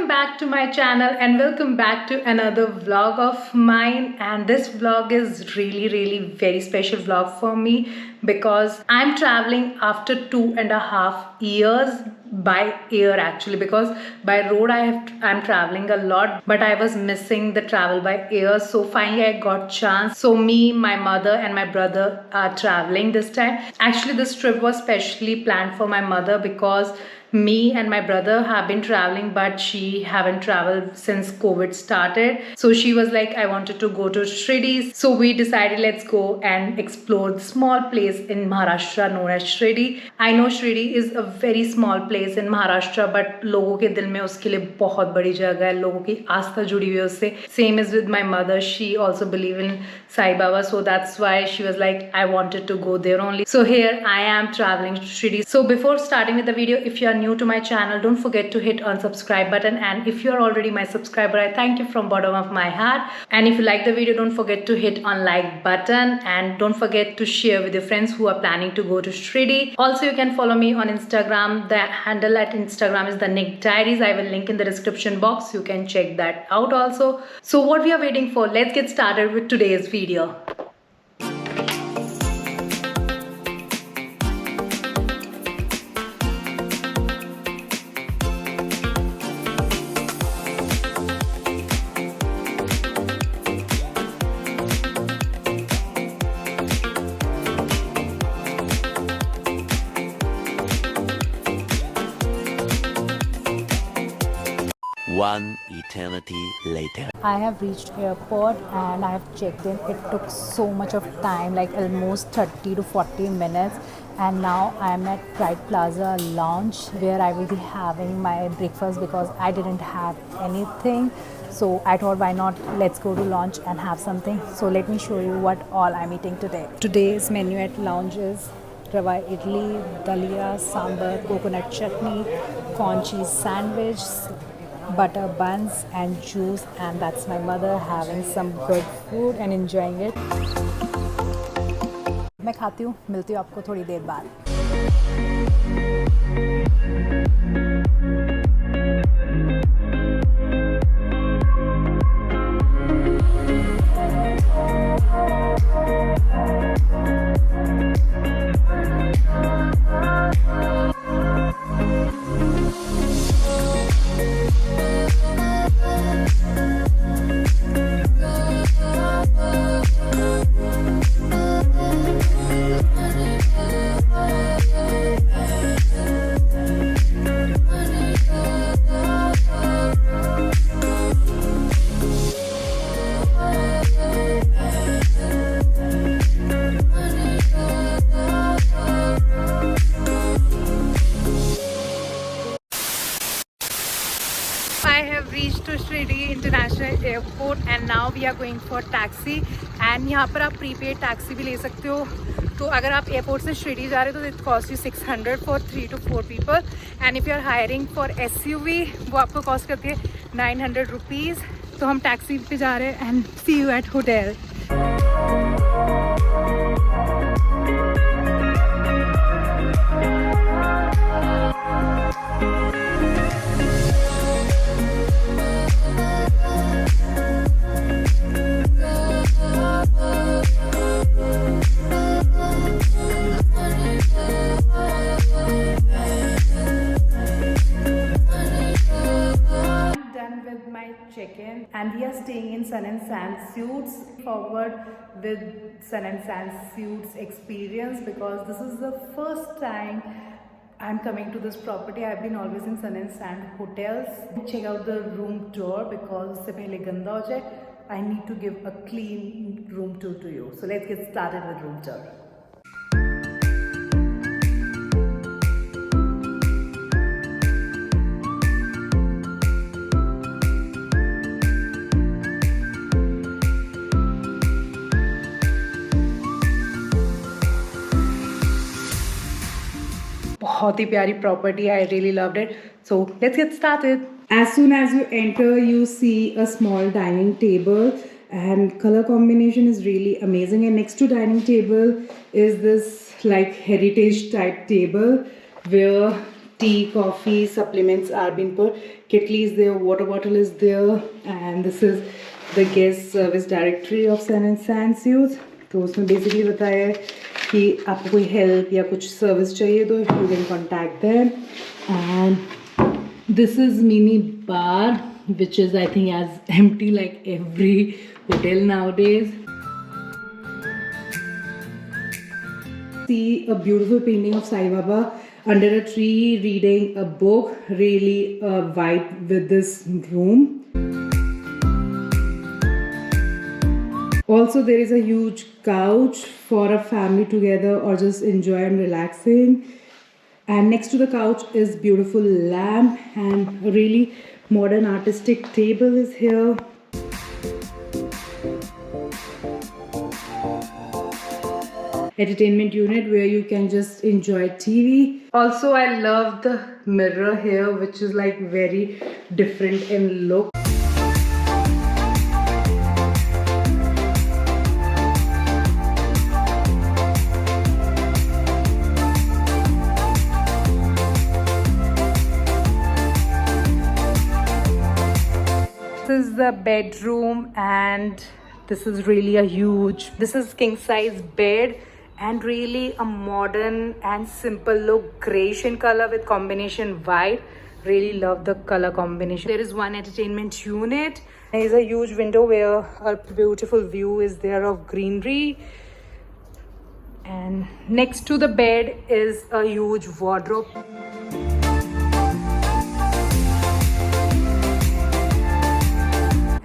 Welcome back to my channel and welcome back to another vlog of mine, and this vlog is really very special vlog for me because I'm traveling after 2.5 years by air actually, because by road I'm traveling a lot, but I was missing the travel by air. So finally I got chance. So me, my mother and my brother are traveling this time. Actually this trip was specially planned for my mother because me and my brother have been traveling, but she haven't traveled since COVID started. So she was like, I wanted to go to Shirdi. So we decided let's go and explore the small place in Maharashtra known as Shirdi. I know Shirdi is a very small place in Maharashtra, but लोगों के दिल में उसके लिए बहुत बड़ी जगह है, लोगों की आस्था जुड़ी हुई है उससे. Same is with my mother. She also believe in Saibaba, so that's why she was like, I wanted to go there only. So here I am traveling to Shirdi. So before starting with the video, if you are new to my channel, don't forget to hit on subscribe button, and if you are already my subscriber, I thank you from bottom of my heart. And if you like the video, don't forget to hit on like button, and don't forget to share with your friends who are planning to go to Shirdi. Also you can follow me on Instagram. The handle at Instagram is the Nick Diaries. I will link in the description box. You can check that out also. So what we are waiting for, let's get started with today's video. One eternity later. I have reached airport and I have checked in. It took so much of time, like almost 30 to 40 minutes. And now I'm at Pride Plaza Lounge where I will be having my breakfast because I didn't have anything. So I thought, why not, let's go to lunch and have something. So let me show you what all I'm eating today. Today's menu at lounge is rava idli, dalia, sambar, coconut chutney, corn cheese sandwich, butter buns and juice, and that's my mother having some good food and enjoying it. मैं खाती हूँ, मिलती हूँ आपको थोड़ी देर बाद. I have reached to Shirdi International Airport and now we are going for taxi. And यहाँ पर आप prepaid taxi भी ले सकते हो. तो अगर आप एयरपोर्ट से शिरडी जा रहे हो तो it cost you 600 for 3 to 4 people. And if you are hiring for SUV, वो आपको cost करती है 900 rupees. तो हम taxi पे जा रहे हैं and see you at hotel. Check-in and we are staying in Sun and Sand Suits. Forward with Sun and Sand Suits experience because this is the first time I'm coming to this property. I've been always in Sun and Sand hotels. Check out the room tour because usse pehle ganda ho jaye. I need to give a clean room tour to you. So let's get started with room tour. बहुत ही प्यारी property. I really loved it. So let's get started. As soon as you enter, you see a small dining table and color combination is really amazing. And next to dining table is this like heritage type table where tea, coffee, supplements are being put. Kettle is there, water bottle is there, and this is the guest service directory of Sun and Sands use. तो उसमें basically बताया है कि आपको कोई help या कुछ service चाहिए तो you can contact them. And this is mini bar which is I think as empty like every hotel nowadays. See a beautiful painting of Saibaba under a tree reading a book. Really a vibe with this room. Also there is a huge couch for a family together or just enjoy and relaxing. And next to the couch is beautiful lamp and a really modern artistic table is here. Entertainment unit where you can just enjoy TV. Also I love the mirror here which is like very different in look. This is the bedroom and this is really a huge, this is king size bed and really a modern and simple look, grayish in color with combination white. Really love the color combination. There is one entertainment unit. There is a huge window where a beautiful view is there of greenery. And next to the bed is a huge wardrobe.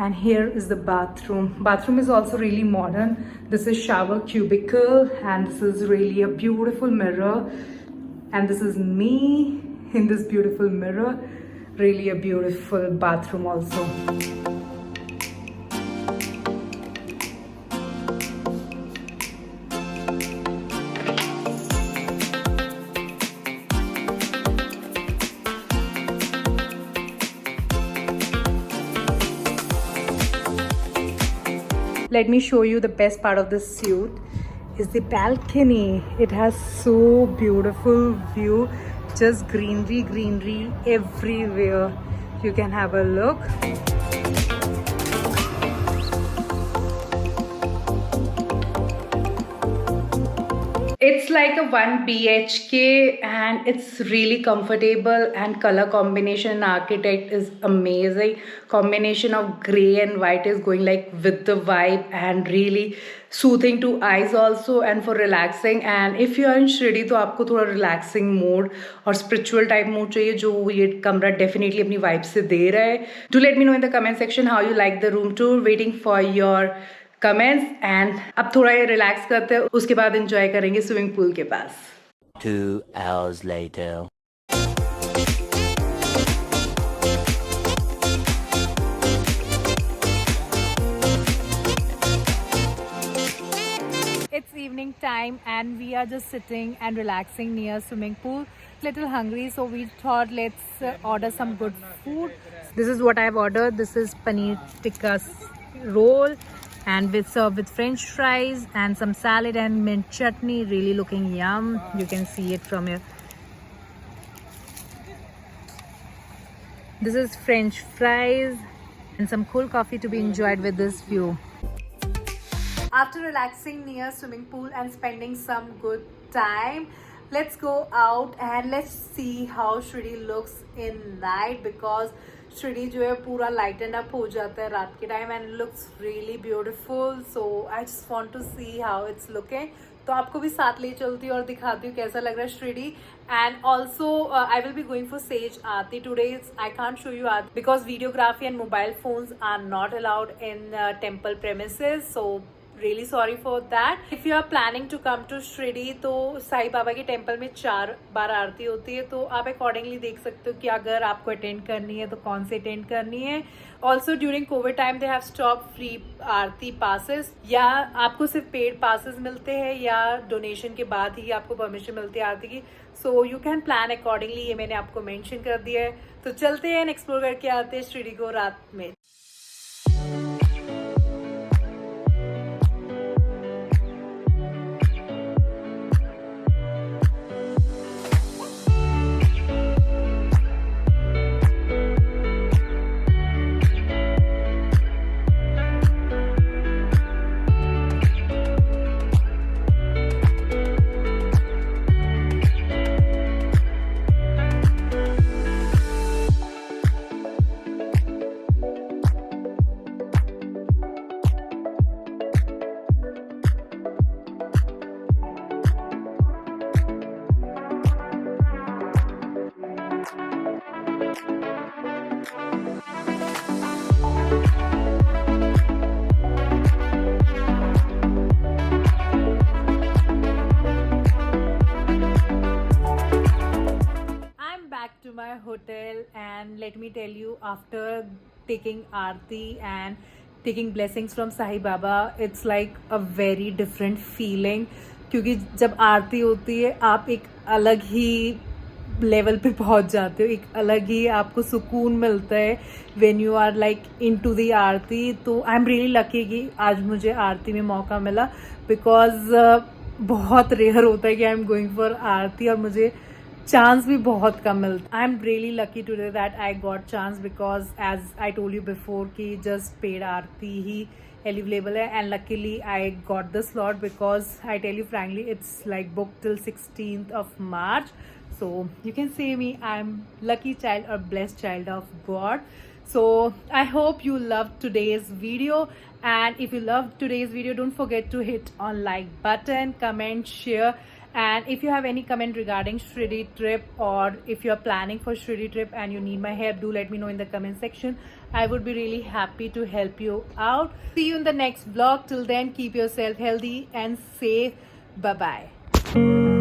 And here is the bathroom. Bathroom is also really modern. This is shower cubicle and this is really a beautiful mirror. And this is me in this beautiful mirror. Really a beautiful bathroom also. Let me show you the best part of this suite is the balcony. It has so beautiful view, just greenery everywhere. You can have a look. It's like a 1 BHK and it's really comfortable and color combination and architect is amazing. Combination of grey and white is going like with the vibe and really soothing to eyes also and for relaxing. And if you are in Shirdi तो आपको थोड़ा relaxing mode और spiritual type mood चाहिए जो ये कमरा definitely अपनी vibe से दे रहा है. Do let me know in the comment section how you like the room tour. Waiting for your comments and अब थोड़ा ये relax करते हैं उसके बाद enjoy करेंगे swimming pool के पास. 2 hours later. It's evening time and we are just sitting and relaxing near swimming pool. Little hungry so we thought let's order some good food. This is what I've ordered. This is paneer tikka roll and served with french fries and some salad and mint chutney. Really looking yum. You can see it from here. This is french fries and some cool coffee to be enjoyed with this view. After relaxing near swimming pool and spending some good time, let's go out and let's see how Shirdi looks in night because Shirdi जो है पूरा lightened up हो जाता है रात के time and it looks really beautiful. So I just want to see how it's looking. तो आपको भी साथ ले चलती हूँ और दिखाती हूँ कैसा लग रहा है Shirdi. And also I will be going for Sage Aarti today. I can't show you Aarti because videography and mobile phones are not allowed in temple premises. So really sorry for that. If you are planning to come to Shirdi तो साई बाबा के temple में 4 बार आरती होती है तो आप accordingly देख सकते हो कि अगर आपको अटेंड करनी है तो कौन से अटेंड करनी है. Also during COVID time they have stopped free Aarti passes. या आपको सिर्फ पेड passes मिलते हैं या डोनेशन के बाद ही आपको परमिशन मिलती है आरती की. So you can plan accordingly. ये मैंने आपको मेंशन कर दिया है. तो चलते हैं एक्सप्लोर करके आते हैं शिरडी को रात में. my hotel, and let me tell you, after taking Aarti and taking blessings from Saibaba, it's like a very different feeling. क्योंकि जब आरती होती है आप एक अलग ही लेवल पे पहुंच जाते हो, एक अलग ही आपको सुकून मिलता है when you are like into the aarti. तो आई एम रियली लकी कि आज मुझे आरती में मौका मिला, बिकॉज बहुत रेयर होता है कि I am going for aarti और मुझे चांस भी बहुत कम मिलता. I am really lucky today that I got chance, because as I told you before कि जस्ट पेड आरती ही अवेलेबल है, and luckily I got the slot, because I tell you frankly it's like book till 16th of March. So you can say me, I'm lucky child or blessed child of God. So I hope you loved today's video, and if you loved today's video, don't forget to hit on like button, comment, share, and if you have any comment regarding Shirdi trip, or if you're planning for Shirdi trip and you need my help, do let me know in the comment section. I would be really happy to help you out. See you in the next vlog. Till then, keep yourself healthy and safe. Bye bye.